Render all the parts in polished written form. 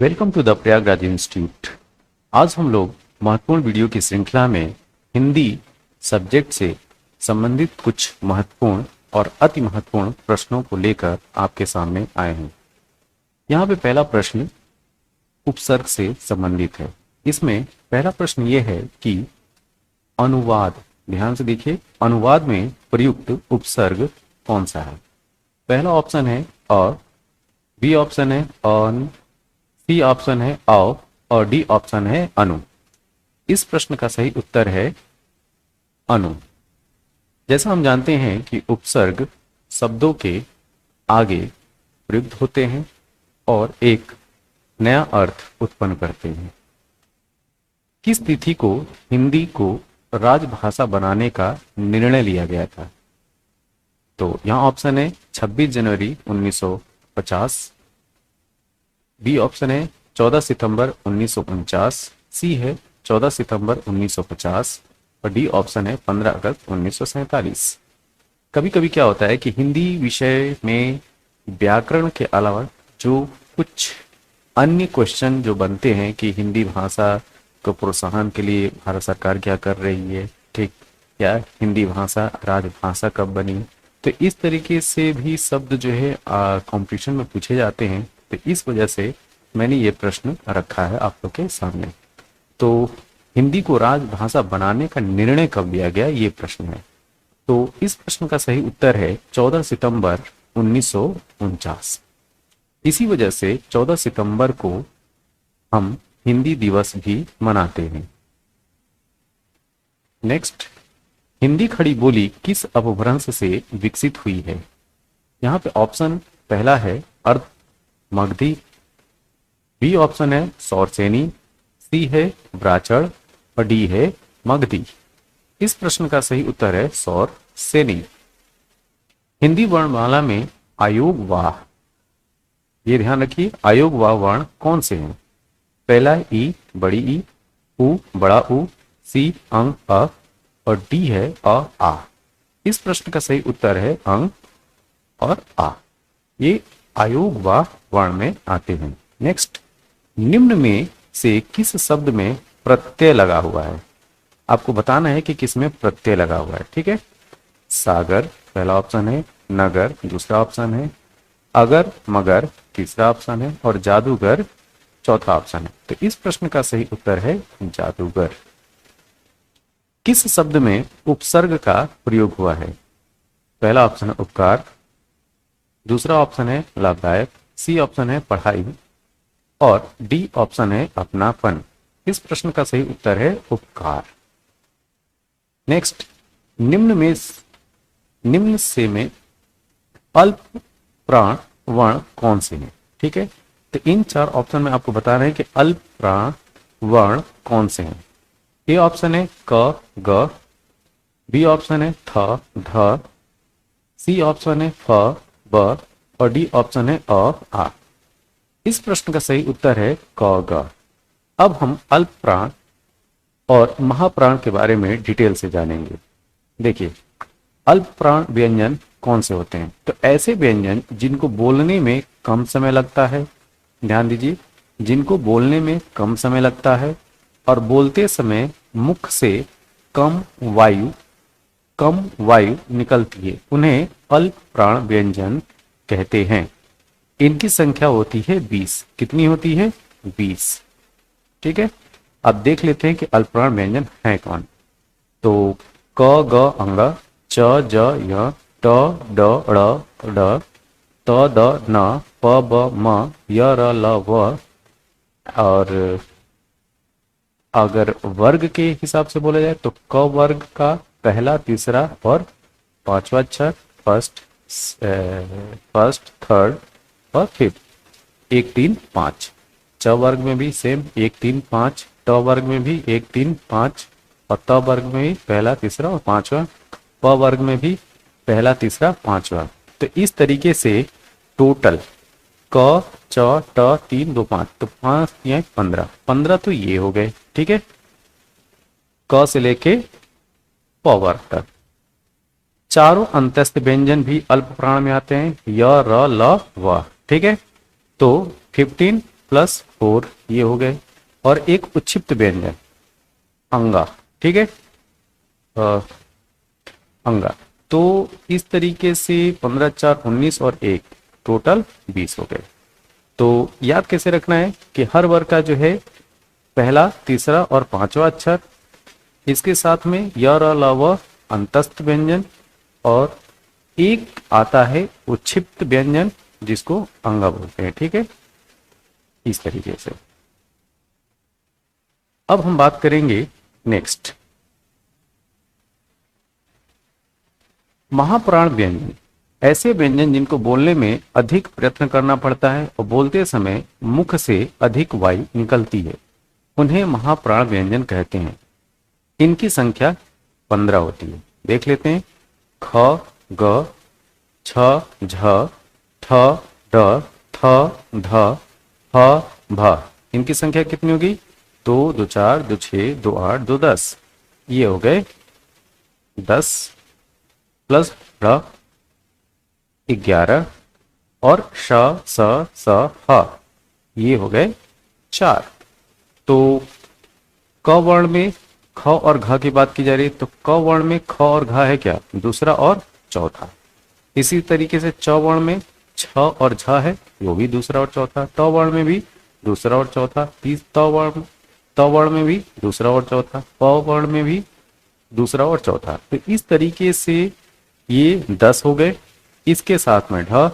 Welcome to the Prayagraj institute. आज हम लोग महत्वपूर्ण वीडियो की श्रृंखला में हिंदी सब्जेक्ट से संबंधित कुछ महत्वपूर्ण और अति महत्वपूर्ण प्रश्नों को लेकर आपके सामने आए हैं। यहाँ पे पहला प्रश्न उपसर्ग से संबंधित है। इसमें पहला प्रश्न ये है कि अनुवाद, ध्यान से देखिए, अनुवाद में प्रयुक्त उपसर्ग कौन सा है। पहला ऑप्शन है अ, बी ऑप्शन है अन, सी ऑप्शन है औ और डी ऑप्शन है अनु। इस प्रश्न का सही उत्तर है अनु। जैसा हम जानते हैं कि उपसर्ग शब्दों के आगे प्रयुक्त होते हैं और एक नया अर्थ उत्पन्न करते हैं। किस तिथि को हिंदी को राजभाषा बनाने का निर्णय लिया गया था? तो यहां ऑप्शन है 26 जनवरी 1950, बी ऑप्शन है 14 सितंबर 1949, सी है 14 सितंबर 1950 और डी ऑप्शन है 15 अगस्त 1947। कभी कभी क्या होता है कि हिंदी विषय में व्याकरण के अलावा जो कुछ अन्य क्वेश्चन जो बनते हैं कि हिंदी भाषा को प्रोत्साहन के लिए भारत सरकार क्या कर रही है, ठीक, या हिंदी भाषा राजभाषा कब बनी, तो इस तरीके से भी शब्द जो है कंपटीशन में पूछे जाते हैं। तो इस वजह से मैंने ये प्रश्न रखा है आप लोग के सामने। तो हिंदी को राजभाषा बनाने का निर्णय कब लिया गया, ये प्रश्न है। तो इस प्रश्न का सही उत्तर है 14 सितंबर 1949। इसी वजह से 14 सितंबर को हम हिंदी दिवस भी मनाते हैं। नेक्स्ट, हिंदी खड़ी बोली किस अपभ्रंश से विकसित हुई है? यहाँ पे ऑप्शन पहला है अर्ध मगधी, बी ऑप्शन है सौरसेनी, सी है ब्राचड़ और डी है मगधी। इस प्रश्न का सही उत्तर है सौरसेनी। हिंदी वर्णमाला में आयोग वाह, ये ध्यान रखिए, आयोग वाह वर्ण कौन से हैं? पहला ई बड़ी ई, उ बड़ा उ, सी अंग अ और डी है अ आ। इस प्रश्न का सही उत्तर है अंग और आ, ये आयोग वाह वर्ण में आते हैं। नेक्स्ट, निम्न में से किस शब्द में प्रत्यय लगा हुआ है? आपको बताना है कि किस में प्रत्यय लगा हुआ है, ठीक है। सागर पहला ऑप्शन है, नगर दूसरा ऑप्शन है, अगर मगर तीसरा ऑप्शन है और जादूगर चौथा ऑप्शन है। तो इस प्रश्न का सही उत्तर है जादूगर। किस शब्द में उपसर्ग का प्रयोग हुआ है? पहला ऑप्शन है उपकार, दूसरा ऑप्शन है लाभदायक, सी ऑप्शन है पढ़ाई और डी ऑप्शन है अपनापन। इस प्रश्न का सही उत्तर है उपकार। नेक्स्ट, निम्न से में अल्प प्राण वर्ण कौन से हैं? ठीक है, तो इन चार ऑप्शन में आपको बताना है कि अल्प प्राण वर्ण कौन से हैं। ए ऑप्शन है क ग, बी ऑप्शन है थ ध, सी ऑप्शन है फ ब और डी ऑप्शन है अ आ। इस प्रश्न का सही उत्तर है क ग। अब हम अल्प प्राण और महाप्राण के बारे में डिटेल से जानेंगे। देखिए, अल्प प्राण व्यंजन कौन से होते हैं? तो ऐसे व्यंजन जिनको बोलने में कम समय लगता है, ध्यान दीजिए, जिनको बोलने में कम समय लगता है और बोलते समय मुख से कम वायु निकलती है, उन्हें अल्प प्राण व्यंजन कहते हैं। इनकी संख्या होती है 20। कितनी होती है? 20। ठीक है, अब देख लेते हैं कि अल्पप्राण व्यंजन है कौन। तो क ग अंग, च ज य, ट ड ड़ ड, त द न, प ब म, य र ल व। और अगर वर्ग के हिसाब से बोला जाए तो क वर्ग का पहला, तीसरा और पांचवा अक्षर फर्स्ट, थर्ड और फिफ्थ, 1 3 5। च वर्ग में भी सेम 1 3 5, ट वर्ग में भी 1 3 5 और त वर्ग में भी पहला, तीसरा और पांचवा, प वर्ग में भी पहला, तीसरा, पांचवा। तो इस तरीके से टोटल क च ट 3 2 5, तो 5 या 15 तो ये हो गए। ठीक है, क से लेके प वर्ग तक। चारों अंतस्थ व्यंजन भी अल्प प्राण में आते हैं, य र ल व। ठीक है, तो 15 प्लस 4 ये हो गए, और एक उच्छिप्त व्यंजन अंगा, ठीक है, अंगा। तो इस तरीके से 15 4 19 और 1 टोटल 20 हो गए। तो याद कैसे रखना है कि हर वर्ग का जो है पहला, तीसरा और पांचवा अक्षर, इसके साथ में य र ल व अंतस्थ व्यंजन, और एक आता है उच्छिप्त व्यंजन जिसको अंगा बोलते हैं, ठीक है, इस तरीके से। अब हम बात करेंगे नेक्स्ट महाप्राण व्यंजन। ऐसे व्यंजन जिनको बोलने में अधिक प्रयत्न करना पड़ता है और बोलते समय मुख से अधिक वायु निकलती है, उन्हें महाप्राण व्यंजन कहते हैं। इनकी संख्या 15 होती है। देख लेते हैं। ख, ग, छ, झ, ठ, ड, थ, ध, ह, भ। इनकी संख्या कितनी होगी? 2 2 4 2 6 2 8 2 10। ये हो गए 10 प्लस ढ 11 और श स स ह ये हो गए 4। तो क वर्ण में ख और घ की बात की जा रही है, तो क वर्ण में ख और घ है क्या? दूसरा और चौथा। इसी तरीके से च वर्ण में छ और झ है, वो भी दूसरा और चौथा। ट वर्ण में भी दूसरा और चौथा। त वर्ण में भी दूसरा और चौथा। प वर्ण में भी दूसरा और चौथा। तो इस तरीके से ये 10 हो गए। इसके साथ में ढ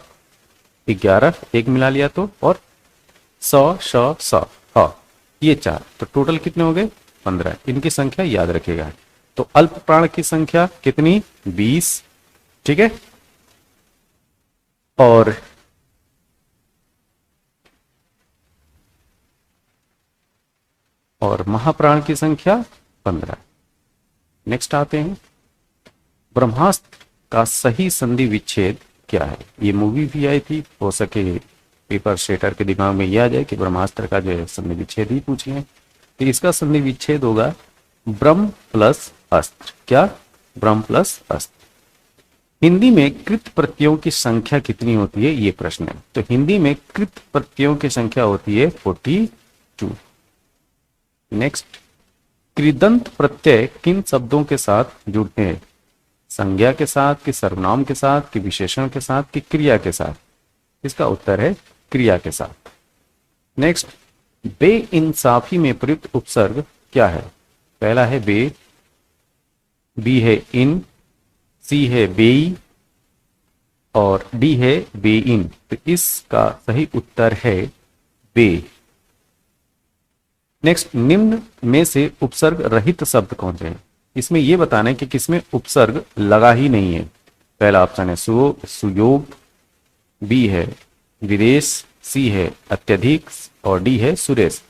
11 एक मिला लिया तो, और स श स ह ये 4। तो टोटल कितने हो गए? 15। इनकी संख्या याद रखिएगा। तो अल्प प्राण की संख्या कितनी? 20, ठीक है। और महाप्राण की संख्या 15। नेक्स्ट आते हैं, ब्रह्मास्त्र का सही संधि विच्छेद क्या है? ये मूवी भी आई थी, हो सके पेपर सेटर के दिमाग में यह आ जाए कि ब्रह्मास्त्र का जो है संधि विच्छेद ही पूछे हैं। तो इसका संधि विच्छेद होगा ब्रह्म प्लस अस्त्र। क्या? ब्रह्म प्लस अस्त्र। हिंदी में कृत प्रत्ययों की संख्या कितनी होती है? ये प्रश्न है। तो हिंदी में कृत प्रत्ययों की संख्या होती है 42। नेक्स्ट, कृदंत प्रत्यय किन शब्दों के साथ जुड़ते हैं? संज्ञा के साथ, कि सर्वनाम के साथ, कि विशेषण के साथ, कि क्रिया के साथ? इसका उत्तर है क्रिया के साथ। नेक्स्ट, बेइंसाफी में प्रयुक्त उपसर्ग क्या है? पहला है बे, बी है इन, सी है बेई और डी है बेइन। तो इसका सही उत्तर है बे। नेक्स्ट, निम्न में से उपसर्ग रहित शब्द कौन से हैं? इसमें यह बताना है कि किसमें उपसर्ग लगा ही नहीं है। पहला ऑप्शन है सुयोग, बी है विदेश, सी है अत्यधिक और डी है सुरेश।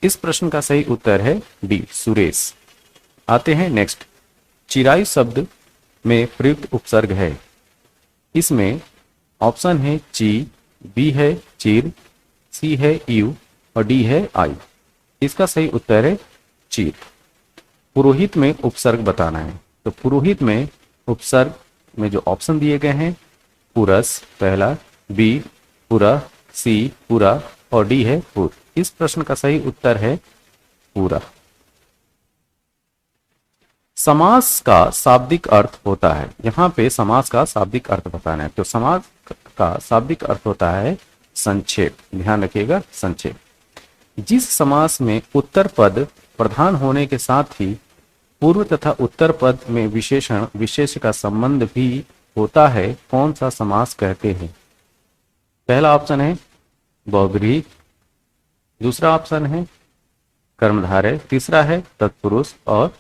इस प्रश्न का सही उत्तर है डी, सुरेश। आते हैं नेक्स्ट, चिरायु शब्द में प्रयुक्त उपसर्ग है। इसमें ऑप्शन है ची, बी है चीर, सी है यू और डी है आई। इसका सही उत्तर है चीर। पुरोहित में उपसर्ग बताना है। तो पुरोहित में उपसर्ग में जो ऑप्शन दिए गए हैं, पुरस पहला, बी पुरा, सी पुरा और डी है पुर। इस प्रश्न का सही उत्तर है पूरा। समास का शाब्दिक अर्थ होता है। यहां पे समास का शाब्दिक अर्थ बताना है। तो समास का शाब्दिक अर्थ होता है संक्षेप। ध्यान रखिएगा, संक्षेप। जिस समास में उत्तर पद प्रधान होने के साथ ही पूर्व तथा उत्तर पद में विशेषण विशेष का संबंध भी होता है, कौन सा समास कहते हैं? पहला ऑप्शन है बहुब्रीहि, दूसरा ऑप्शन है कर्मधारय, तीसरा है तत्पुरुष और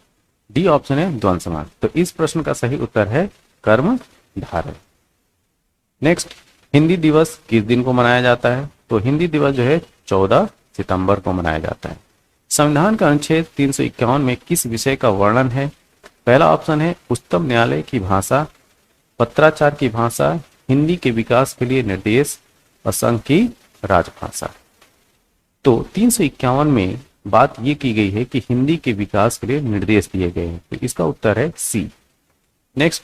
डी ऑप्शन है द्वंद्व समास। तो इस प्रश्न का सही उत्तर है कर्मधारय। नेक्स्ट, हिंदी दिवस किस दिन को मनाया जाता है? तो हिंदी दिवस जो है 14 सितंबर को मनाया जाता है। संविधान का अनुच्छेद 351 में किस विषय का वर्णन है? पहला ऑप्शन है उच्चतम न्यायालय की भाषा, पत्राचार की भाषा, हिंदी के विकास के लिए निर्देश और संघ की राजभाषा। तो 351 में बात यह की गई है कि हिंदी के विकास के लिए निर्देश दिए गए हैं। तो इसका उत्तर है सी। नेक्स्ट,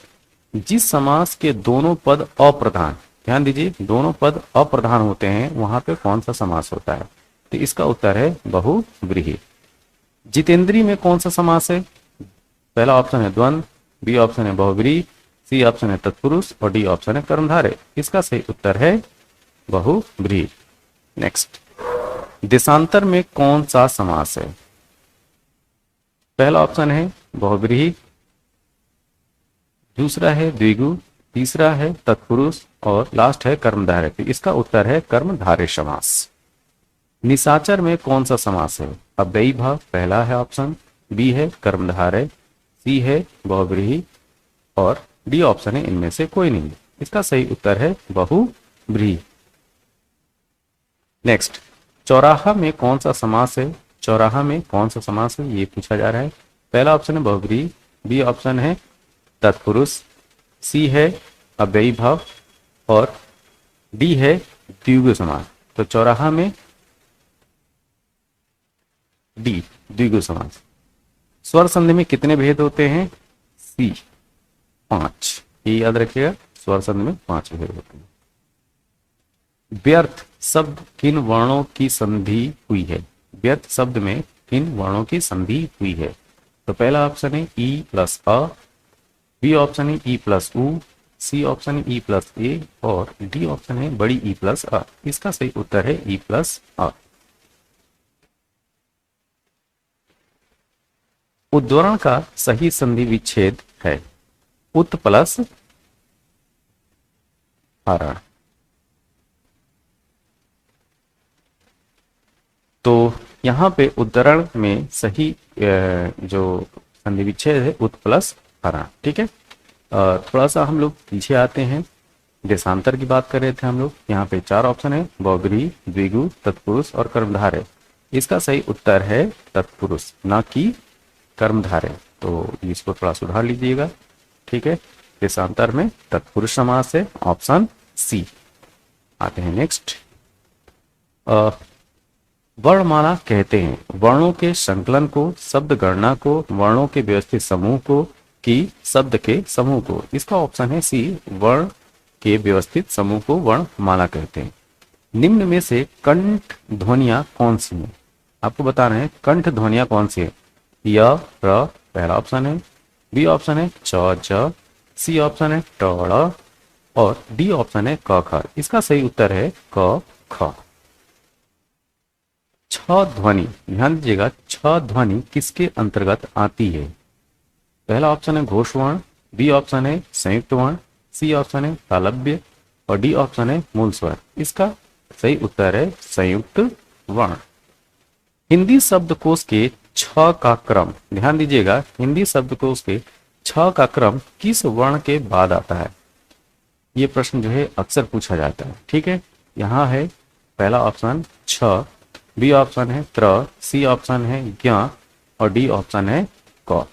जिस समास के दोनों पद अप्रधान, ध्यान दीजिए, दोनों पद अप्रधान होते हैं, वहां पे कौन सा समास होता है? तो इसका उत्तर है बहुव्रीहि। जितेंद्रीय में कौन सा समास है? पहला ऑप्शन है द्वंद्व, बी ऑप्शन है बहुव्रीहि, सी ऑप्शन है तत्पुरुष और डी ऑप्शन है कर्मधारय। इसका सही उत्तर है बहुव्रीहि। नेक्स्ट, देशांतर में कौन सा समास है? पहला ऑप्शन है बहुव्रीहि, दूसरा है द्विगु, तीसरा है तत्पुरुष और लास्ट है कर्मधारय। तो इसका उत्तर है कर्मधारय समास। निशाचर में कौन सा समास है? अव्ययी भाव पहला है ऑप्शन, बी है कर्मधारय, सी है बहुव्रीहि और डी ऑप्शन है इनमें से कोई नहीं। इसका सही उत्तर है बहुव्रीहि। नेक्स्ट, चौराहा में कौन सा समास है? चौराहा में कौन सा समास है ये पूछा जा रहा है। पहला ऑप्शन है बहुव्रीहि, बी ऑप्शन है तत्पुरुष, सी है अव्ययी भाव और डी है द्विगु समास। तो चौराहा में डी द्विगु समास। स्वर संधि में कितने भेद होते हैं? सी 5, ये याद रखिएगा, स्वर संधि में 5 भेद होते हैं। व्यर्थ शब्द किन वर्णों की संधि हुई है? व्यर्थ शब्द में किन वर्णों की संधि हुई है? तो पहला ऑप्शन है ई प्लस अ, बी ऑप्शन है ई प्लस उ, सी ऑप्शन है ई प्लस ए और डी ऑप्शन है बड़ी ई प्लस अ। इसका सही उत्तर है ई प्लस अ। उद्धरण का सही संधि विच्छेद है उत प्लस हरण। तो यहां पे उद्धरण में सही जो संधि विच्छेद है उत प्लस हरण। ठीक है, थोड़ा सा हम लोग पीछे आते हैं। देशांतर की बात कर रहे थे हम लोग। यहाँ पे 4 ऑप्शन है, बहुव्रीहि, द्विगु, तत्पुरुष और कर्मधारय। इसका सही उत्तर है तत्पुरुष, ना कि कर्मधारय। तो इसको थोड़ा सुधार लीजिएगा। ठीक है, देशांतर में तत्पुरुष समास है, ऑप्शन सी। आते हैं नेक्स्ट। वर्णमाला कहते हैं वर्णों के संकलन को, शब्द गणना को, वर्णों के व्यवस्थित समूह को कि शब्द के समूह को। इसका ऑप्शन है सी, वर्ण के व्यवस्थित समूह को वर्णमाला कहते हैं। निम्न में से कंठ ध्वनियां कौन सी हैं? आपको बताना है कंठ ध्वनियां कौन सी है। य, र पहला ऑप्शन है, बी ऑप्शन है च, ज, सी ऑप्शन है ट, ड़ और डी ऑप्शन है क, ख। इसका सही उत्तर है क, ख। छ ध्वनि, ध्यान दीजिएगा, छ ध्वनि किसके अंतर्गत आती है? पहला ऑप्शन है घोष वर्ण, बी ऑप्शन है संयुक्त वर्ण, सी ऑप्शन है तालव्य और डी ऑप्शन है मूल स्वर। इसका सही उत्तर है संयुक्त वर्ण। हिंदी शब्दकोश के छ का क्रम, ध्यान दीजिएगा, हिंदी शब्दकोश के छ का क्रम किस वर्ण के बाद आता है? ये प्रश्न जो है अक्सर पूछा जाता है। ठीक है, यहाँ है पहला ऑप्शन छ, बी ऑप्शन है त्र, सी ऑप्शन है ज्ञ और डी ऑप्शन है क।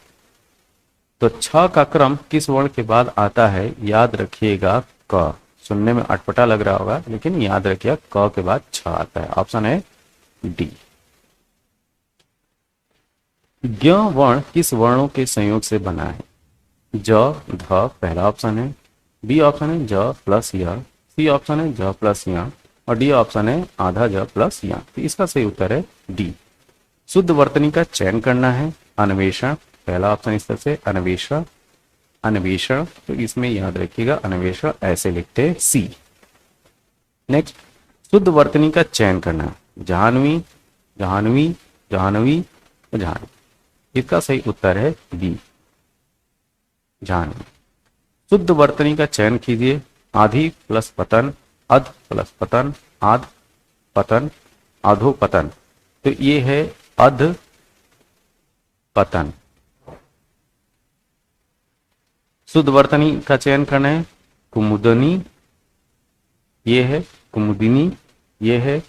तो छ का क्रम किस वर्ण के बाद आता है? याद रखिएगा क। सुनने में अटपटा लग रहा होगा लेकिन याद रखिएगा क के बाद छ आता है, ऑप्शन है डी। ज्ञ वर्ण किस वर्णों के संयोग से बना है? ज, ध पहला ऑप्शन है, बी ऑप्शन है ज प्लस य, सी ऑप्शन है ज प्लस य और डी ऑप्शन है आधा ज प्लस य। तो इसका सही उत्तर है डी। शुद्ध वर्तनी का चयन करना है। अन्वेषण पहला ऑप्शन इस तरह से, अन्वेषण, अन्वेषण, तो इसमें याद रखिएगा अन्वेषण ऐसे लिखते हैं सी। नेक्स्ट, शुद्ध वर्तनी का चयन करना, जाह्नवी, जाह्नवी, जाह्नवी और जाह्नवी। इसका सही उत्तर है बी, जाह्नवी। शुद्ध वर्तनी का चयन कीजिए। आधि प्लस पतन, अध प्लस पतन, आध पतन, आधो पतन। तो ये है अध पतन। शुद्ध वर्तनी का चयन करना है। कुमुदनी, ये है कुमुदिनी, ये है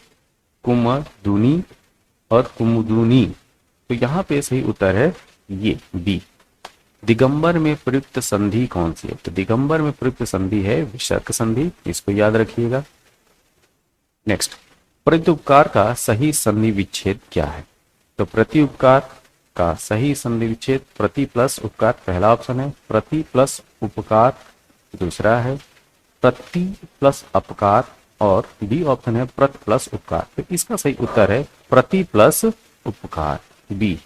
कुमदुनी और कुमुदुनी। तो यहां पे सही उत्तर है ये बी। दिगंबर में प्रयुक्त संधि कौन सी है? तो दिगंबर में प्रयुक्त संधि है विसर्ग संधि, इसको याद रखिएगा। नेक्स्ट, प्रत्युपकार का सही संधि विच्छेद क्या है? तो प्रत्युपकार का सही संधि विच्छेद प्रति प्लस उपकार पहला ऑप्शन है, प्रति प्लस उपकार दूसरा है, प्रति प्लस अपकार और डी ऑप्शन है प्रत प्लस उपकार। तो इसका सही उत्तर है प्रति प्लस उपकार, बी।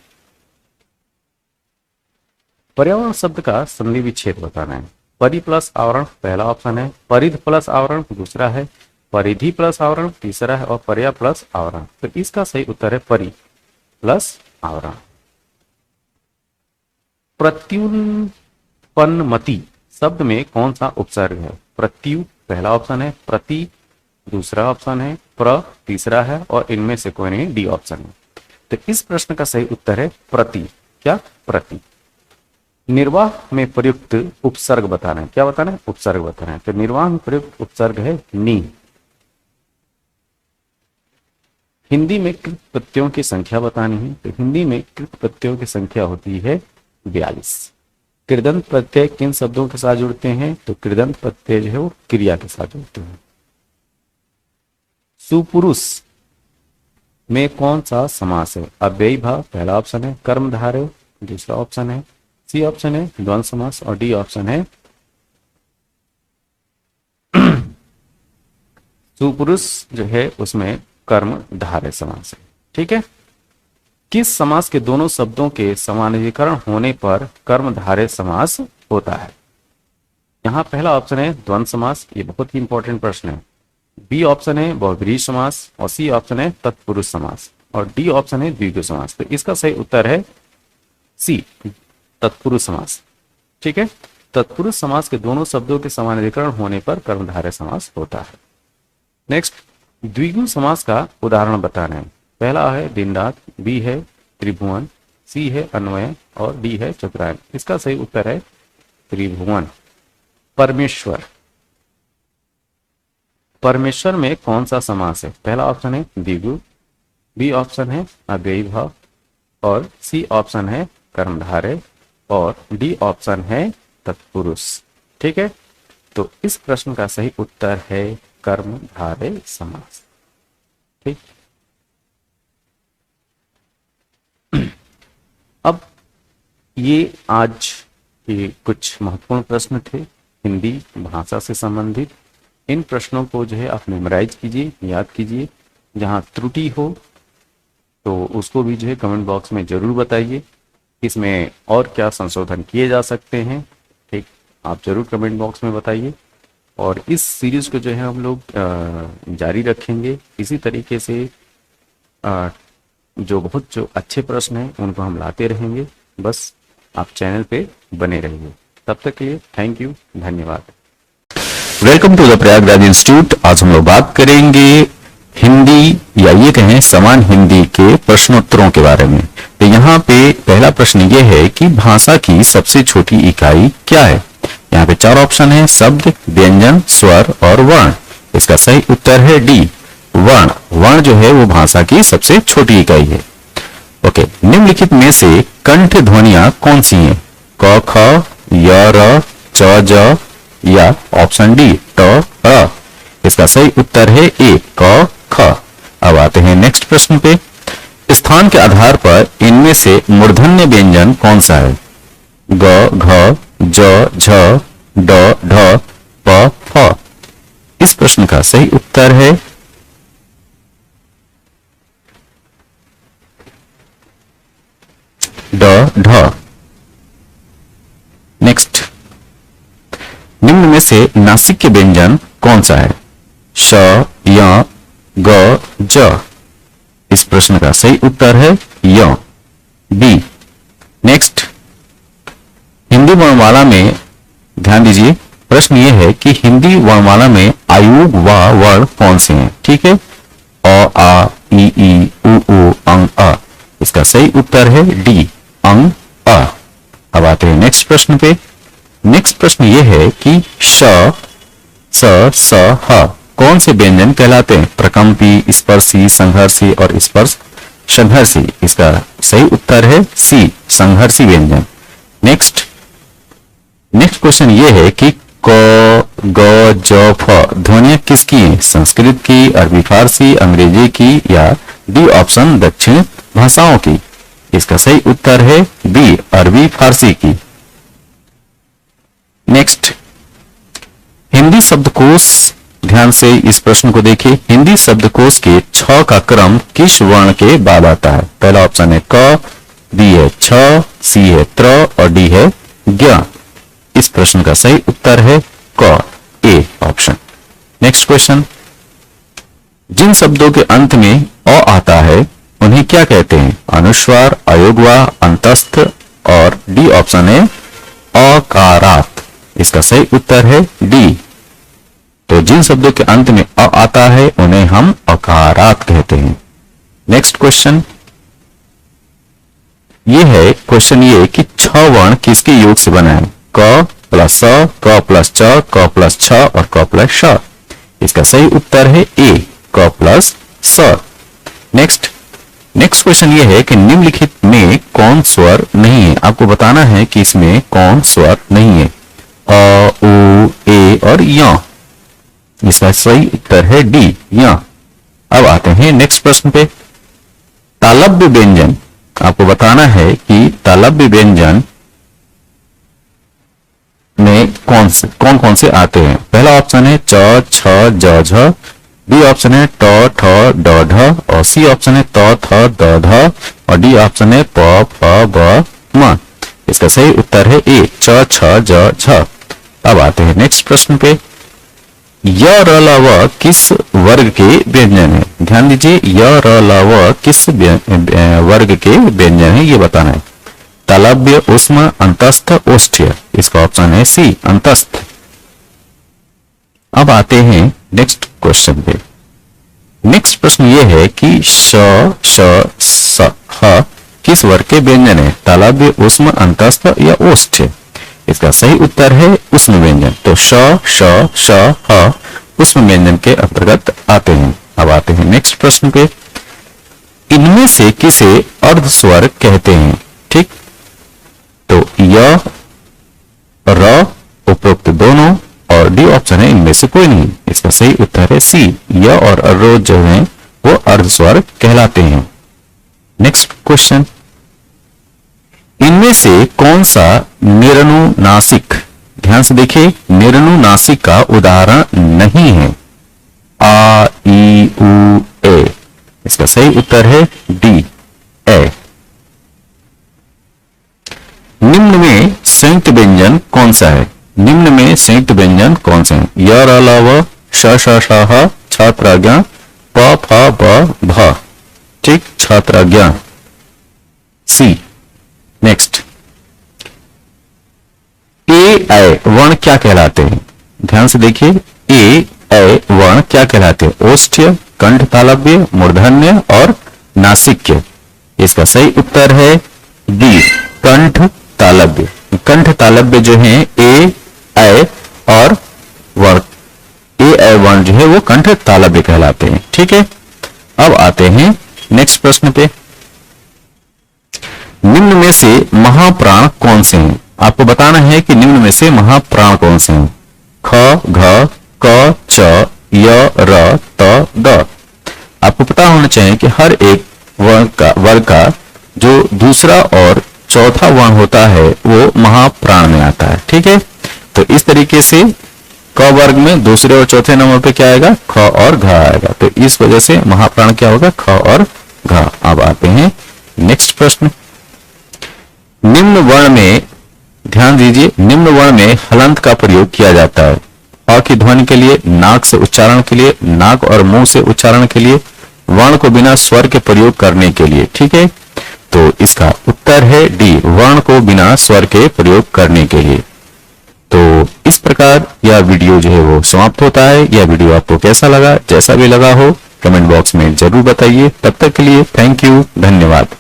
पर्यावरण शब्द का संधि विच्छेद बताना है। परि प्लस आवरण पहला ऑप्शन है, परिध प्लस आवरण दूसरा है, परिधि प्लस आवरण तीसरा है और पर्या प्लस आवरण। तो इसका सही उत्तर है परि प्लस आवरण। प्रत्युत्पन्नमति शब्द में कौन सा उपसर्ग है? प्रत्यु पहला ऑप्शन है, प्रति दूसरा ऑप्शन है, प्र तीसरा है और इनमें से कोई नहीं, डी ऑप्शन है। तो इस प्रश्न का सही उत्तर है प्रति। क्या? प्रति। निर्वाह में प्रयुक्त उपसर्ग बताना है। क्या बताना है? उपसर्ग बताना है। तो निर्वाह में प्रयुक्त उपसर्ग है नी। हिंदी में कृत प्रत्ययों की संख्या बतानी है। तो हिंदी में कृत प्रत्ययों की संख्या होती है 42। कृदंत प्रत्यय किन शब्दों के साथ जुड़ते हैं? तो कृदंत प्रत्यय जो है वो क्रिया के साथ जुड़ते हैं। सुपुरुष में कौन सा समास है? अव्ययी भाव पहला ऑप्शन है, कर्मधारय दूसरा ऑप्शन है, सी ऑप्शन है द्वंद्व समास और डी ऑप्शन है सुपुरुष जो है उसमें कर्मधारय समास है। ठीक है। किस समास के दोनों शब्दों के समानाधिकरण होने पर कर्मधारय समास होता है? यहां पहला ऑप्शन है द्वंद्व समास, ये बहुत ही इंपॉर्टेंट प्रश्न है। बी ऑप्शन है बहुब्रीहि समास और सी ऑप्शन है तत्पुरुष समास और डी ऑप्शन है द्विगु समास। तो इसका सही उत्तर है सी तत्पुरुष समास। ठीक है। तत्पुरुष समास के दोनों शब्दों के समानाधिकरण होने पर कर्मधारय समास होता है। नेक्स्ट, द्विगु समास का उदाहरण बताना है। पहला है दिन रात, बी है त्रिभुवन, सी है अन्वय और डी है चतुरायन। इसका सही उत्तर है त्रिभुवन। परमेश्वर, परमेश्वर में कौन सा समास है? पहला ऑप्शन है द्विगु, बी ऑप्शन है अव्ययी भाव और सी ऑप्शन है कर्मधारय और डी ऑप्शन है तत्पुरुष। ठीक है। तो इस प्रश्न का सही उत्तर है कर्मधारय समास। ठीक। अब ये आज के कुछ महत्वपूर्ण प्रश्न थे हिंदी भाषा से संबंधित। इन प्रश्नों को जो है आप मेमोराइज कीजिए, याद कीजिए। जहां त्रुटि हो तो उसको भी जो है कमेंट बॉक्स में जरूर बताइए, इसमें और क्या संशोधन किए जा सकते हैं। ठीक, आप जरूर कमेंट बॉक्स में बताइए। और इस सीरीज को जो है हम लोग जारी रखेंगे इसी तरीके से। जो अच्छे प्रश्न हैं उनको हम लाते रहेंगे। बस आप चैनल पे बने रहिए। तब तक के लिए थैंक यू, धन्यवाद। Welcome to the Prayagraj institute. आज हम लोग बात करेंगे हिंदी या ये कहें समान हिंदी के प्रश्नोत्तरों के बारे में। तो यहाँ पे पहला प्रश्न ये है कि भाषा की सबसे छोटी इकाई क्या है? यहाँ पे 4 ऑप्शन है, शब्द, व्यंजन, स्वर और वर्ण। इसका सही उत्तर है डी, वर्ण। वर्ण जो है वो भाषा की सबसे छोटी इकाई है। ओके, निम्नलिखित में से कंठ ध्वनियां कौन सी हैं? क, ख, य, र, च, ज या ऑप्शन डी ट, अ। इसका सही उत्तर है ए, क, ख। अब आते हैं नेक्स्ट प्रश्न पे। स्थान के आधार पर इनमें से मूर्धन्य व्यंजन कौन सा है? ग, घ, ज, झ, ड, ढ, प, फ। इस प्रश्न का सही उत्तर है ड, ढ। नेक्स्ट, निम्न में से नासिक व्यंजन कौन सा है? श, य, ग, ज। इस प्रश्न का सही उत्तर है य, बी। नेक्स्ट, हिंदी वर्णमाला में ध्यान दीजिए, प्रश्न यह है कि हिंदी वर्णमाला में आयुग व वर्ण कौन से हैं? ठीक है, अ, आ, ई, उ, अंग, अ। इसका सही उत्तर है डी, अंग, अ। अब आते हैं नेक्स्ट प्रश्न पे। नेक्स्ट प्रश्न यह है कि श, स, स, ह कौन से व्यंजन कहलाते हैं? प्रकंपी, स्पर्शी, संघर्षी और स्पर्श संघर्षी। इसका सही उत्तर है सी, संघर्षी व्यंजन। नेक्स्ट क्वेश्चन यह है कि क, ग, ज, फ ध्वनियां किसकी हैं? संस्कृत की, अरबी फारसी, अंग्रेजी की या डी ऑप्शन दक्षिण भाषाओं की। इसका सही उत्तर है बी, अरबी फारसी की। नेक्स्ट, हिंदी शब्दकोश ध्यान से इस प्रश्न को देखिए। हिंदी शब्दकोश के छ का क्रम किस वर्ण के बाद आता है? पहला ऑप्शन है क, बी है छ, सी है त्र और डी है ज्ञ। इस प्रश्न का सही उत्तर है क, ए ऑप्शन। नेक्स्ट क्वेश्चन, जिन शब्दों के अंत में अ आता है उन्हें क्या कहते हैं? अनुस्वार, अयोगवा, अंतस्थ और डी ऑप्शन है अकारात। इसका सही उत्तर है डी। तो जिन शब्दों के अंत में अ आता है उन्हें हम अकारात कहते हैं। नेक्स्ट क्वेश्चन, ये है क्वेश्चन ये कि छ वर्ण किसके योग से बना है? क प्लस स, क प्लस च, क प्लस छ और क प्लस श। इसका सही उत्तर है ए, क प्लस स। नेक्स्ट क्वेश्चन ये है कि निम्नलिखित में कौन स्वर नहीं है? आपको बताना है कि इसमें कौन स्वर नहीं है। अ, उ, ए और य। इसका सही उत्तर है डी, य। अब आते हैं नेक्स्ट प्रश्न पे। तालव्य व्यंजन, आपको बताना है कि तालव्य व्यंजन में कौन कौन से आते हैं? पहला ऑप्शन है च, छ, ज, झ, बी ऑप्शन है ट, ठ, ड, ढ और सी ऑप्शन है त, थ, द, ध और डी ऑप्शन है प, फ, ब, म। इसका सही उत्तर है ए, च, छ, ज, झ। अब आते हैं नेक्स्ट प्रश्न पे। य, र, ल, व किस वर्ग के व्यंजन है? ध्यान दीजिए, य, र, ल, व किस वर्ग के व्यंजन है ये बताना है। तालव्य, ऊष्म, अंतस्थ, ओष्ठ्य। इसका ऑप्शन है सी, अंतस्थ। अब आते हैं नेक्स्ट क्वेश्चन पे। नेक्स्ट प्रश्न ये है कि श, श, स, ह किस वर्ग के व्यंजन है? तालव्य, ऊष्म, अंतस्थ या ओष्ठ्य। इसका सही उत्तर है ऊष्म व्यंजन। तो श, श, श, ह ऊष्म व्यंजन के अंतर्गत आते हैं। अब आते हैं नेक्स्ट प्रश्न पे। इनमें से किसे अर्ध स्वर कहते हैं? ठीक, तो य, र उपरोक्त दोनों और डी ऑप्शन है इनमें से कोई नहीं। इसका सही उत्तर है सी, य और र जो है वो अर्ध स्वर कहलाते हैं। नेक्स्ट क्वेश्चन, इनमें से कौन सा निरनुनासिक, ध्यान से देखिए, निरनुनासिक का उदाहरण नहीं है? आ, ई, उ, ए। इसका सही उत्तर है डी, ए। निम्न में संयुक्त व्यंजन कौन सा है? निम्न में संयुक्त व्यंजन कौन से हैं? य, र, ल, व, श, श, श, ह, छात्राज्ञा, प, फ, ब, भ। ठीक, छात्राज्ञा, सी। नेक्स्ट, ए, ऐ वर्ण क्या कहलाते हैं? ध्यान से देखिए, ए, ऐ वर्ण क्या कहलाते हैं? ओष्ठ्य, कंठ तालव्य, मूर्धन्य और नासिक्य। इसका सही उत्तर है डी, कंठ तालव्य। कंठ तालव्य जो है ए, ऐ और वर्ण, ए, ऐ वर्ण जो है वो कंठ तालव्य कहलाते हैं। ठीक है, अब आते हैं नेक्स्ट प्रश्न पे। निम्न में से महाप्राण कौन से हैं? आपको बताना है कि निम्न में से महाप्राण कौन से हैं? ख, घ, क, च, य, र, त, द। आपको पता होना चाहिए कि हर एक वर्ग का जो दूसरा और चौथा वर्ण होता है वो महाप्राण में आता है। ठीक है, तो इस तरीके से क वर्ग में दूसरे और चौथे नंबर पे क्या आएगा? ख और घ आएगा। तो इस वजह से महाप्राण क्या होगा? ख और घ। अब आते हैं नेक्स्ट प्रश्न। निम्न वर्ण में, ध्यान दीजिए, निम्न वर्ण में हलंत का प्रयोग किया जाता है। अ की ध्वनि के लिए, नाक से उच्चारण के लिए, नाक और मुंह से उच्चारण के लिए, वर्ण को बिना स्वर के प्रयोग करने के लिए। ठीक है, तो इसका उत्तर है डी, वर्ण को बिना स्वर के प्रयोग करने के लिए। तो इस प्रकार यह वीडियो जो है वो समाप्त होता है। यह वीडियो आपको कैसा लगा? जैसा भी लगा हो कमेंट बॉक्स में जरूर बताइए। तब तक के लिए थैंक यू, धन्यवाद।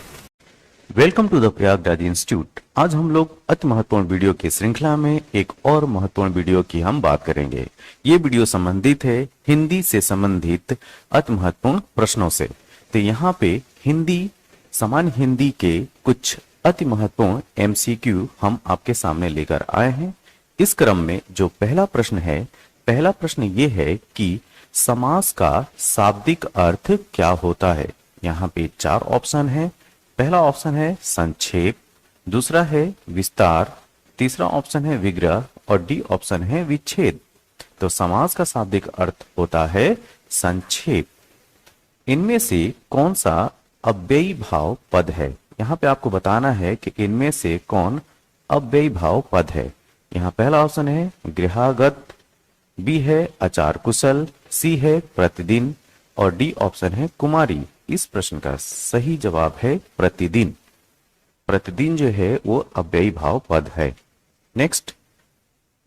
Welcome to the Prayagraj institute. आज हम लोग अति महत्वपूर्ण वीडियो की श्रृंखला में एक और महत्वपूर्ण वीडियो की हम बात करेंगे। ये वीडियो संबंधित है हिंदी से संबंधित अति महत्वपूर्ण प्रश्नों से। तो यहाँ पे हिंदी, सामान्य हिंदी के कुछ अति महत्वपूर्ण एमसीक्यू हम आपके सामने लेकर आए हैं। इस क्रम में जो पहला प्रश्न है, पहला प्रश्न ये है कि समास का शाब्दिक अर्थ क्या होता है? यहाँ पे 4 ऑप्शन है। पहला ऑप्शन है संक्षेप, दूसरा है विस्तार, तीसरा ऑप्शन है विग्रह और डी ऑप्शन है विच्छेद। तो समास का शाब्दिक अर्थ होता है संक्षेप। इनमें से कौन सा अव्ययी भाव पद है? यहां पे आपको बताना है कि इनमें से कौन अव्ययी भाव पद है। यहां पहला ऑप्शन है गृहागत, बी है आचार कुशल, सी है प्रतिदिन और डी ऑप्शन है कुमारी। इस प्रश्न का सही जवाब है प्रतिदिन। प्रतिदिन जो है वो अव्ययी भाव पद है। नेक्स्ट,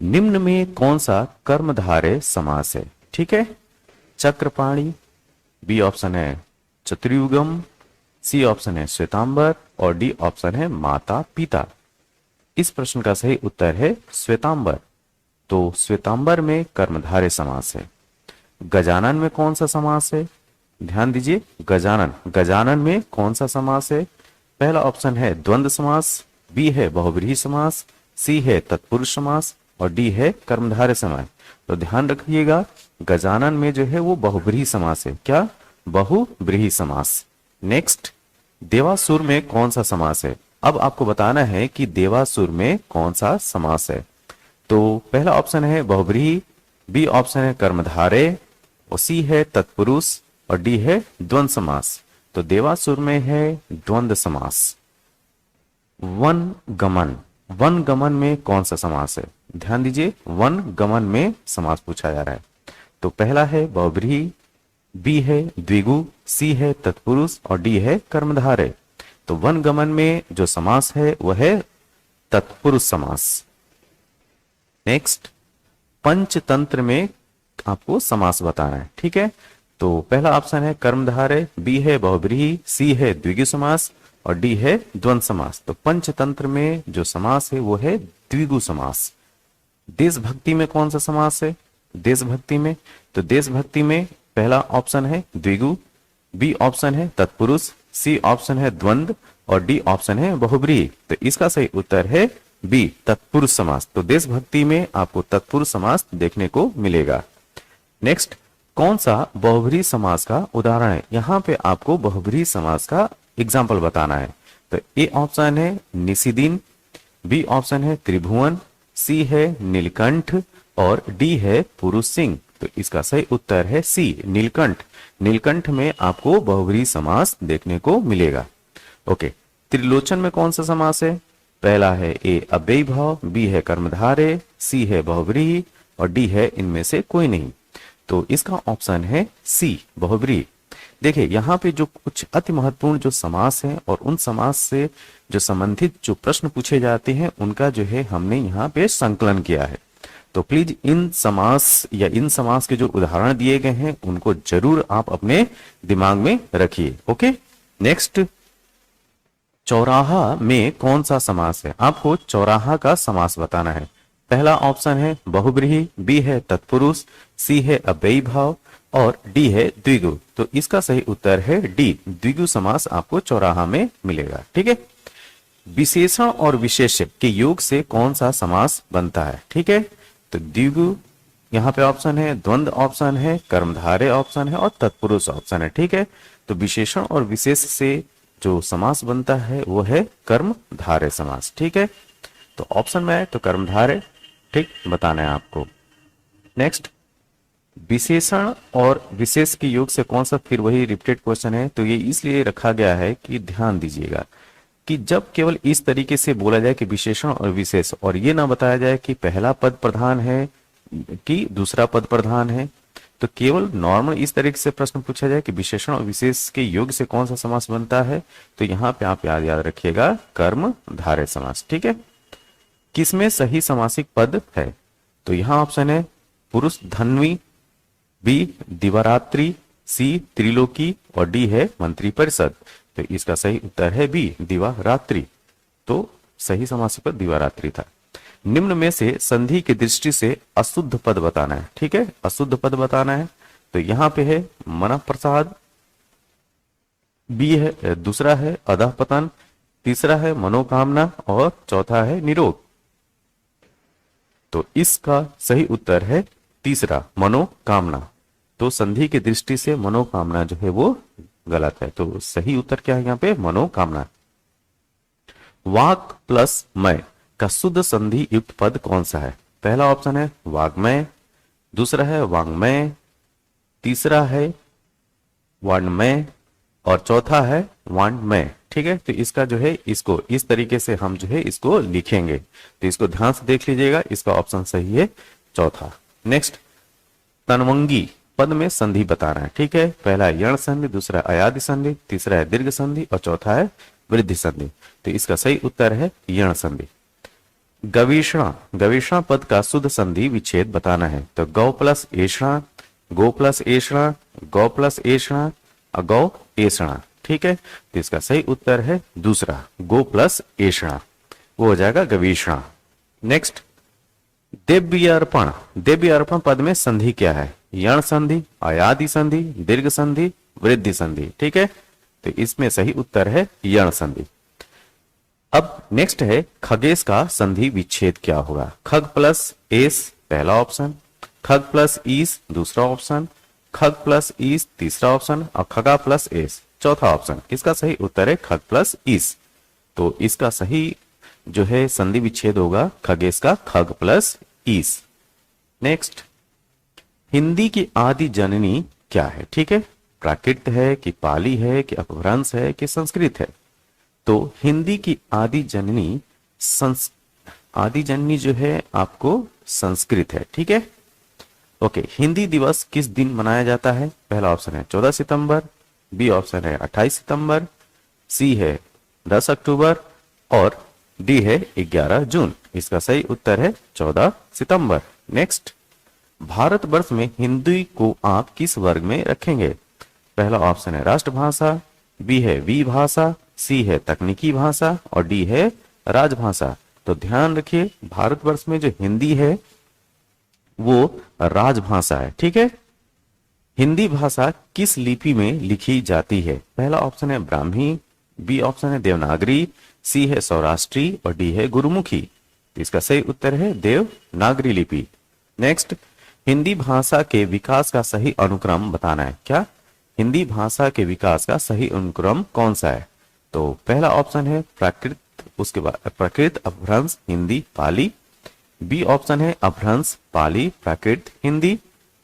निम्न में कौन सा कर्मधारय समास है? ठीक है, चक्रपाणी, बी ऑप्शन है चतुर्युगम, सी ऑप्शन है श्वेतांबर और डी ऑप्शन है माता पिता। इस प्रश्न का सही उत्तर है श्वेतांबर। तो श्वेतांबर में कर्मधारय समास है। गजानन में कौन सा समास है? ध्यान दीजिए, गजानन, गजानन में कौन सा समास है? पहला ऑप्शन है द्वंद्व समास, बी है बहुव्रीहि समास, सी है तत्पुरुष समास और डी है कर्मधारय समास। तो ध्यान रखिएगा, गजानन में जो है वो बहुव्रीहि समास है। क्या? बहुव्रीहि समास। नेक्स्ट, देवासुर में कौन सा समास है? अब आपको बताना है कि देवासुर में कौन सा समास है। तो पहला ऑप्शन है बहुव्रीहि, बी ऑप्शन है कर्मधारय और सी है तत्पुरुष और डी है द्वंद्व समास। तो देवासुर में है द्वंद्व समास। वन गमन, वन गमन में कौन सा समास है? ध्यान दीजिए, वन गमन में समास पूछा जा रहा है। तो पहला है बहुव्रीहि, बी है द्विगु, सी है तत्पुरुष और डी है कर्मधारय। तो वन गमन में जो समास है वह है तत्पुरुष समास। नेक्स्ट, पंचतंत्र में आपको समास बताना है। ठीक है, तो पहला ऑप्शन है कर्मधारय, बी है बहुव्रीहि, सी है द्विगु समास और डी है द्वंद्व समास। तो पंचतंत्र में जो समास है वो है द्विगु समास। देशभक्ति में कौन सा समास है? देशभक्ति में, तो देशभक्ति में पहला ऑप्शन है द्विगु, बी ऑप्शन है तत्पुरुष, सी ऑप्शन है द्वंद्व और डी ऑप्शन है बहुव्रीहि। तो इसका सही उत्तर है बी, तत्पुरुष समास। तो देशभक्ति में आपको तत्पुरुष समास देखने को मिलेगा। नेक्स्ट, कौन सा बहुव्रीहि समास का उदाहरण है? यहां पे आपको बहुव्रीहि समास का एग्जाम्पल बताना है। तो ए ऑप्शन है निशिदिन, बी ऑप्शन है त्रिभुवन, सी है नीलकंठ और डी है पुरुष सिंह। तो इसका सही उत्तर है सी, नीलकंठ। नीलकंठ में आपको बहुव्रीहि समास देखने को मिलेगा। ओके, त्रिलोचन में कौन सा समास है? पहला है ए अव्ययी भाव, बी है कर्मधारय, सी है बहुव्रीहि और डी है इनमें से कोई नहीं। तो इसका ऑप्शन है सी, बहुव्रीहि। देखिए यहाँ पे जो कुछ अति महत्वपूर्ण जो समास है और उन समास से जो संबंधित जो प्रश्न पूछे जाते हैं उनका जो है हमने यहाँ पे संकलन किया है। तो प्लीज इन समास या इन समास के जो उदाहरण दिए गए हैं उनको जरूर आप अपने दिमाग में रखिए। ओके, नेक्स्ट, चौराहा में कौन सा समास है? आपको चौराहा का समास बताना है। पहला ऑप्शन है बहुव्रीहि, बी है तत्पुरुष, सी है अव्ययी भाव और डी है द्विगु। तो इसका सही उत्तर है डी, द्विगु समास आपको चौराहा में मिलेगा। ठीक है, विशेषण और विशेष्य के योग से कौन सा समास बनता है? ठीक है, तो द्विगु यहाँ पे ऑप्शन है, द्वंद्व ऑप्शन है, कर्मधारय ऑप्शन है और तत्पुरुष ऑप्शन है। ठीक है, तो विशेषण और विशेष से जो समास बनता है वो है कर्मधारय समास। ठीक है, तो ऑप्शन में है तो कर्मधारय ठीक बताना है आपको। नेक्स्ट, विशेषण और विशेष के योग से कौन सा, फिर वही रिपीटेड क्वेश्चन है। तो ये इसलिए रखा गया है कि ध्यान दीजिएगा कि जब केवल इस तरीके से बोला जाए कि विशेषण और विशेष और ये ना बताया जाए कि पहला पद प्रधान है कि दूसरा पद प्रधान है, तो केवल नॉर्मल इस तरीके से प्रश्न पूछा जाए कि विशेषण और विशेष के योग से कौन सा समास बनता है, तो यहाँ पे आप याद रखिएगा कर्मधारय समास। ठीक है, किसमें सही समासिक पद है? तो यहाँ ऑप्शन है पुरुष धन्वी, बी दिवारात्रि, सी त्रिलोकी और डी है मंत्री परिषद। तो इसका सही उत्तर है बी, दिवारात्रि। तो सही समासिक पद दिवारात्रि था। निम्न में से संधि की दृष्टि से अशुद्ध पद बताना है। ठीक है, अशुद्ध पद बताना है। तो यहां पे है मन प्रसाद, बी है दूसरा है अधःपतन, तीसरा है मनोकामना और चौथा है निरोग। तो इसका सही उत्तर है तीसरा, मनोकामना। तो संधि की दृष्टि से मनोकामना जो है वो गलत है। तो सही उत्तर क्या है यहाँ पे? मनोकामना। वाक प्लस मय का शुद्ध संधि युक्त पद कौन सा है? पहला ऑप्शन है वाग्मय, दूसरा है वांग्मय, तीसरा है वर्णमय और चौथा है वाण्मय। ठीक है, तो इसका जो है इसको इस तरीके से हम जो है इसको लिखेंगे, तो इसको ध्यान से देख लीजिएगा, इसका ऑप्शन सही है चौथा। नेक्स्ट, तनवंगी पद में संधि बताना है। ठीक है, पहला है यण संधि, दूसरा अयादि संधि, तीसरा है दीर्घ संधि और चौथा है वृद्धि संधि। तो इसका सही उत्तर है यण संधि। गवेषणा, गवेषणा पद का शुद्ध संधि विच्छेद बताना है। तो गौ प्लस एषणा, गो प्लस एषणा, गौ प्लस एषणा, अगौ एषणा। ठीक है, तो इसका सही उत्तर है दूसरा, गो प्लस एषणा, वो हो जाएगा गवेषणा। नेक्स्ट, देव्यर्पण, देव्यर्पण पद में संधि क्या है? यण संधि, अयादि संधि, दीर्घ संधि, वृद्धि संधि। ठीक है, तो इसमें सही उत्तर है यण संधि। अब नेक्स्ट है खगेश का संधि विच्छेद क्या होगा? खग प्लस एस पहला ऑप्शन, खग प्लस ईस दूसरा ऑप्शन, खग प्लस ईस तीसरा ऑप्शन और खगा प्लस एस चौथा ऑप्शन। इसका सही उत्तर है खग प्लस ईस। तो इसका सही जो है संधि विच्छेद होगा खगेश का खग प्लस ईस। नेक्स्ट, हिंदी की आदि जननी क्या है? ठीक है, प्राकृत है कि पाली है कि अपभ्रंश है कि संस्कृत है? तो हिंदी की आदि जननी आदि जननी जो है आपको संस्कृत है। ठीक है, ओके। हिंदी दिवस किस दिन मनाया जाता है? पहला ऑप्शन है 14 सितंबर, बी ऑप्शन है 28 सितंबर, सी है 10 अक्टूबर और डी है 11 जून। इसका सही उत्तर है 14 सितंबर। नेक्स्ट, भारतवर्ष में हिंदी को आप किस वर्ग में रखेंगे? पहला ऑप्शन है राष्ट्रभाषा, बी है विभाषा, सी है तकनीकी भाषा और डी है राजभाषा। तो ध्यान रखिए, भारतवर्ष में जो हिंदी है वो राजभाषा है। ठीक है, हिंदी भाषा किस लिपि में लिखी जाती है? पहला ऑप्शन है ब्राह्मी, बी ऑप्शन है देवनागरी, सी है सौराष्ट्री और डी है गुरुमुखी। तो इसका सही उत्तर है देवनागरी लिपि। नेक्स्ट, हिंदी भाषा के विकास का सही अनुक्रम बताना है। क्या हिंदी भाषा के विकास का सही अनुक्रम कौन सा है? तो पहला ऑप्शन है प्राकृत, उसके बाद प्राकृत अपभ्रंश हिंदी पाली, बी ऑप्शन है अपभ्रंश पाली प्राकृत हिंदी,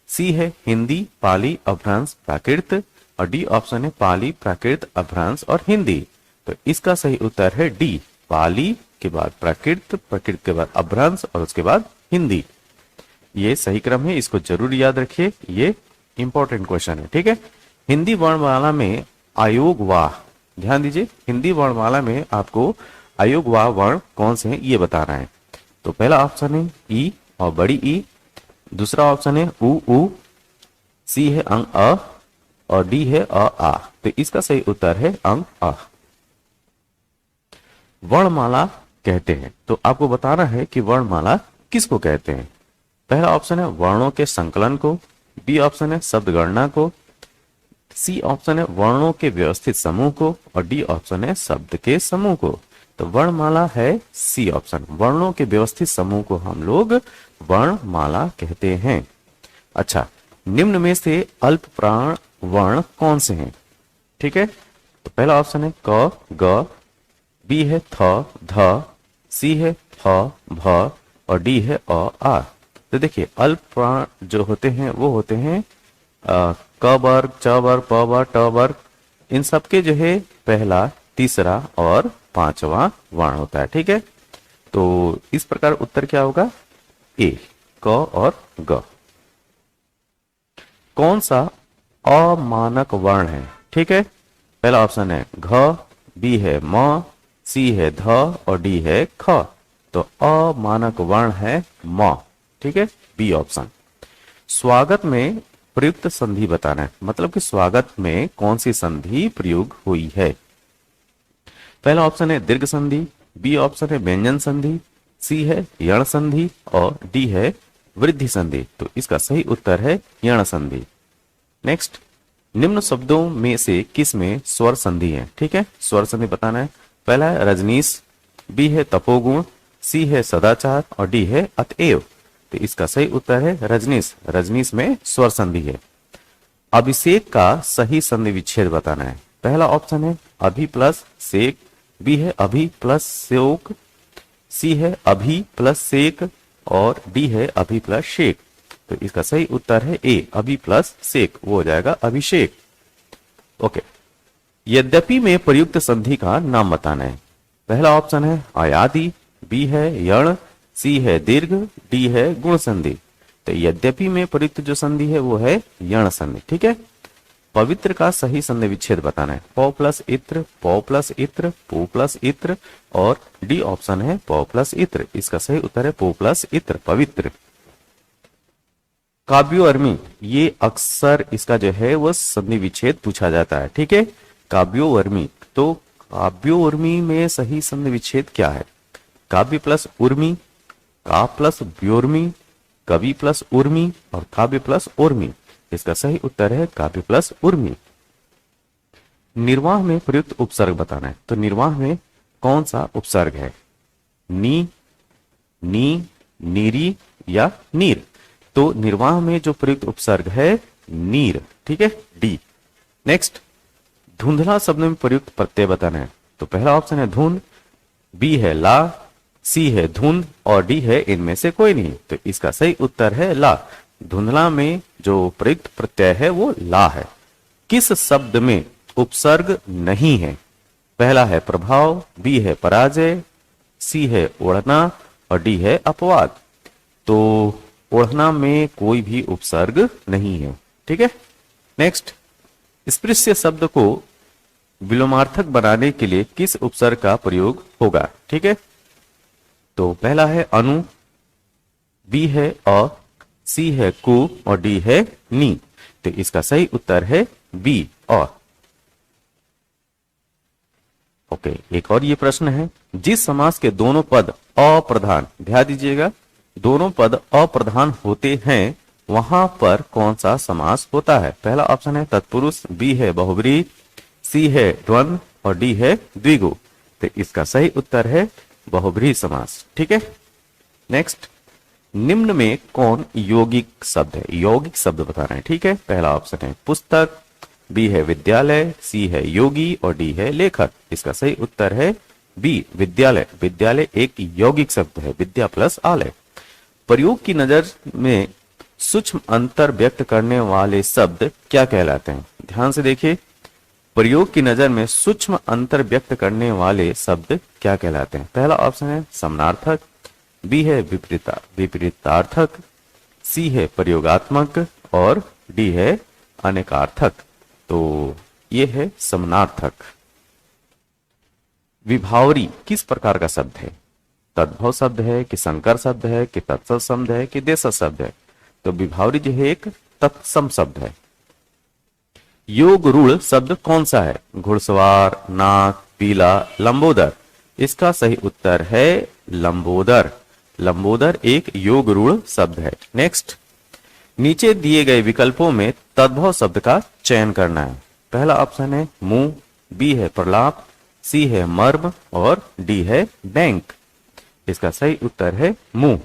सी है हिंदी पाली अपभ्रंश प्राकृत और डी ऑप्शन है पाली प्राकृत अपभ्रंश और हिंदी। तो इसका सही उत्तर है डी, पाली के बाद प्राकृत, प्राकृत के बाद अपभ्रंश और उसके बाद हिंदी। ये सही क्रम है, इसको जरूर याद रखिए, ये इंपॉर्टेंट क्वेश्चन है। ठीक है, हिंदी वर्णमाला में आयोग वाह, ध्यान दीजिए, हिंदी वर्णमाला में आपको आयोग वाह वर्ण कौन से हैं ये बताना है। तो पहला ऑप्शन है ई और बड़ी ई, दूसरा ऑप्शन है उ, सी है अंग अ और डी है अ आ। तो इसका सही उत्तर है अंग अ। वर्णमाला कहते हैं, तो आपको बताना है कि वर्णमाला किसको कहते हैं। पहला ऑप्शन है वर्णों के संकलन को, बी ऑप्शन है शब्द गणना को, सी ऑप्शन है वर्णों के व्यवस्थित समूह को और डी ऑप्शन है शब्द के समूह को। तो वर्णमाला है सी ऑप्शन, वर्णों के व्यवस्थित समूह को हम लोग वर्णमाला कहते हैं। अच्छा, निम्न में से अल्प प्राण वर्ण कौन से हैं? ठीक है, तो पहला ऑप्शन है क ग, बी है थ ध, सी है फ भ और डी है अ आ। तो देखिए, अल्प प्राण जो होते हैं वो होते हैं क वर्ग, च वर्ग, प वर्ग, ट वर्ग, इन सबके जो है पहला, तीसरा और पांचवा वर्ण होता है। ठीक है, तो इस प्रकार उत्तर क्या होगा? ए, क और ग। कौन सा अमानक वर्ण है? ठीक है, पहला ऑप्शन है घ, बी है म, सी है ध और डी है ख। तो अमानक वर्ण है म। ठीक है, बी ऑप्शन। स्वागत में प्रयुक्त संधि बताना है, मतलब कि स्वागत में कौन सी संधि प्रयोग हुई है। पहला ऑप्शन है दीर्घ संधि, बी ऑप्शन है व्यंजन संधि, सी है यण संधि और डी है वृद्धि संधि। तो इसका सही उत्तर है यण संधि। नेक्स्ट, निम्न शब्दों में से किस में स्वर संधि है? ठीक है, स्वर संधि बताना है। पहला है रजनीश, बी है तपोगुण, सी है सदाचार और डी है अतएव। तो इसका सही उत्तर है रजनीश, रजनीश में स्वर संधि है। अभिषेक का सही संधि विच्छेद बताना है। पहला ऑप्शन है अभि प्लस सेक, बी है अभि प्लस सेक, सी है अभि प्लस सेक और डी है अभि प्लस शेक। तो इसका सही उत्तर है ए, अभी प्लस सेक, वो हो जाएगा अभिषेक। ओके, यद्यपि में प्रयुक्त संधि का नाम बताना है। पहला ऑप्शन है अयादि, बी है यण, सी है दीर्घ, डी है गुण संधि। तो यद्यपि में प्रयुक्त जो संधि है वो है यण संधि। ठीक है, पवित्र का सही संधि विच्छेद बताना है। पौ प्लस इत्र, पौ प्लस इत्र, पू प्लस इत्र, और डी ऑप्शन है पौ प्लस इत्र। इसका सही उत्तर है पू प्लस इत्र, पवित्र। काव्योर्मी, ये अक्सर इसका जो है वो संधि विच्छेद पूछा जाता है। ठीक है, काव्योर्मी, तो काव्योर्मी में सही संधि विच्छेद क्या है? काव्य प्लस उर्मी, का प्लस व्योर्मी, कवि प्लस उर्मी, और काव्य प्लस उर्मी। इसका सही उत्तर है काव्य प्लस उर्मी। निर्वाह में प्रयुक्त उपसर्ग बताना है। तो निर्वाह में कौन सा उपसर्ग है? नी, नी, नीरी या नीर। तो निर्वाह में जो प्रयुक्त उपसर्ग है नीर। ठीक है, डी। नेक्स्ट, धुंधला शब्द में प्रयुक्त प्रत्यय बताना है। तो पहला ऑप्शन है धुंध, बी है ला, सी है धुंध, और डी है इनमें से कोई नहीं। तो इसका सही उत्तर है ला। धुंधला में जो प्रयुक्त प्रत्यय है वो ला है। किस शब्द में उपसर्ग नहीं है? पहला है प्रभाव, बी है पराजय, सी है ओढ़ना, और डी है अपवाद। तो ओढ़ना में कोई भी उपसर्ग नहीं है। ठीक है, नेक्स्ट, स्पृश्य शब्द को विलोमार्थक बनाने के लिए किस उपसर्ग का प्रयोग होगा? ठीक है, तो पहला है अनु, बी है अ, सी है कु, और डी है नी। तो इसका सही उत्तर है बी, अ। ओके, एक और ये प्रश्न है, जिस समास के दोनों पद अप्रधान, ध्यान दीजिएगा, दोनों पद अप्रधान होते हैं वहां पर कौन सा समास होता है? पहला ऑप्शन है तत्पुरुष, बी है बहुब्रीहि, सी है द्वंद्व, और डी है द्विगु। तो इसका सही उत्तर है बहुब्रीहि समास। ठीक है, नेक्स्ट, निम्न में कौन यौगिक शब्द है? यौगिक शब्द बताना है। ठीक है, पहला ऑप्शन है पुस्तक, बी है विद्यालय, सी है योगी, और डी है लेखक। इसका सही उत्तर है बी, विद्यालय। विद्यालय एक यौगिक शब्द है, विद्या प्लस आलय। प्रयोग की नजर में सूक्ष्म अंतर व्यक्त करने वाले शब्द क्या कहलाते हैं? ध्यान से देखिए, प्रयोग की नजर में सूक्ष्म अंतर व्यक्त करने वाले शब्द क्या कहलाते हैं? पहला ऑप्शन है समानार्थक, बी है विपरीतार्थक, सी है प्रयोगात्मक, और डी है अनेकार्थक। तो ये है समानार्थक। विभावरी किस प्रकार का शब्द है? तद्भव शब्द है कि संकर शब्द है कि तत्सम शब्द है कि देशज शब्द है? तो विभावरी जो है एक तत्सम शब्द है। योग रूढ़ शब्द कौन सा है? घुड़सवार, नाक, पीला, लंबोदर। इसका सही उत्तर है लंबोदर। लंबोदर एक योग रूढ़ शब्द है। नेक्स्ट, नीचे दिए गए विकल्पों में तद्भव शब्द का चयन करना है। पहला ऑप्शन है मुंह, बी है प्रलाप, सी है मर्म, और डी है बैंक। इसका सही उत्तर है मुंह।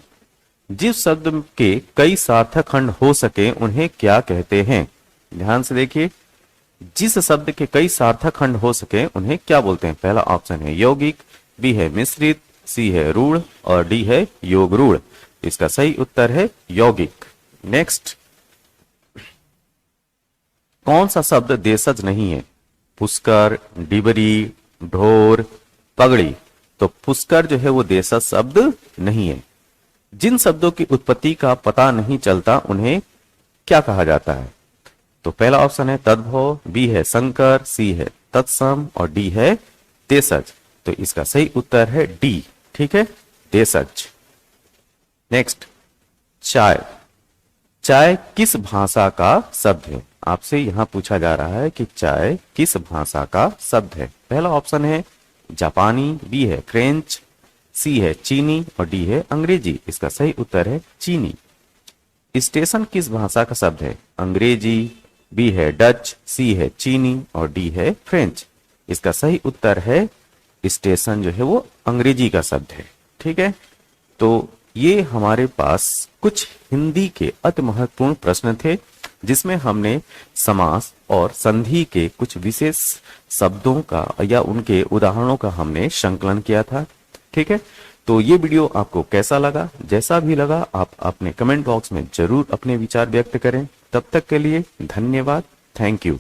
जिस शब्द के कई सार्थक खंड हो सके उन्हें क्या कहते हैं? ध्यान से देखिए, जिस शब्द के कई सार्थक खंड हो सके उन्हें क्या बोलते हैं? पहला ऑप्शन है यौगिक, बी है मिश्रित, सी है रूढ़, और डी है योग रूढ़। इसका सही उत्तर है यौगिक। नेक्स्ट, कौन सा शब्द देशज नहीं है? पुष्कर, डिबरी, ढोर, पगड़ी। तो पुष्कर जो है वो देशज शब्द नहीं है। जिन शब्दों की उत्पत्ति का पता नहीं चलता उन्हें क्या कहा जाता है? तो पहला ऑप्शन है तद्भव, बी है संकर, सी है तत्सम, और डी है देशज। तो इसका सही उत्तर है डी। ठीक है, देशज। नेक्स्ट, चाय। चाय किस भाषा का शब्द है? आपसे यहां पूछा जा रहा है कि चाय किस भाषा का शब्द है। पहला ऑप्शन है जापानी, बी है फ्रेंच, सी है चीनी, और डी है अंग्रेजी। इसका सही उत्तर है चीनी। स्टेशन किस भाषा का शब्द है? अंग्रेजी, बी है डच, सी है चीनी, और डी है फ्रेंच। इसका सही उत्तर है स्टेशन जो है वो अंग्रेजी का शब्द है। ठीक है, तो ये हमारे पास कुछ हिंदी के अति महत्वपूर्ण प्रश्न थे जिसमें हमने समास और संधि के कुछ विशेष शब्दों का या उनके उदाहरणों का हमने संकलन किया था। ठीक है, तो ये वीडियो आपको कैसा लगा? जैसा भी लगा आप अपने कमेंट बॉक्स में जरूर अपने विचार व्यक्त करें। तब तक के लिए धन्यवाद। Thank you.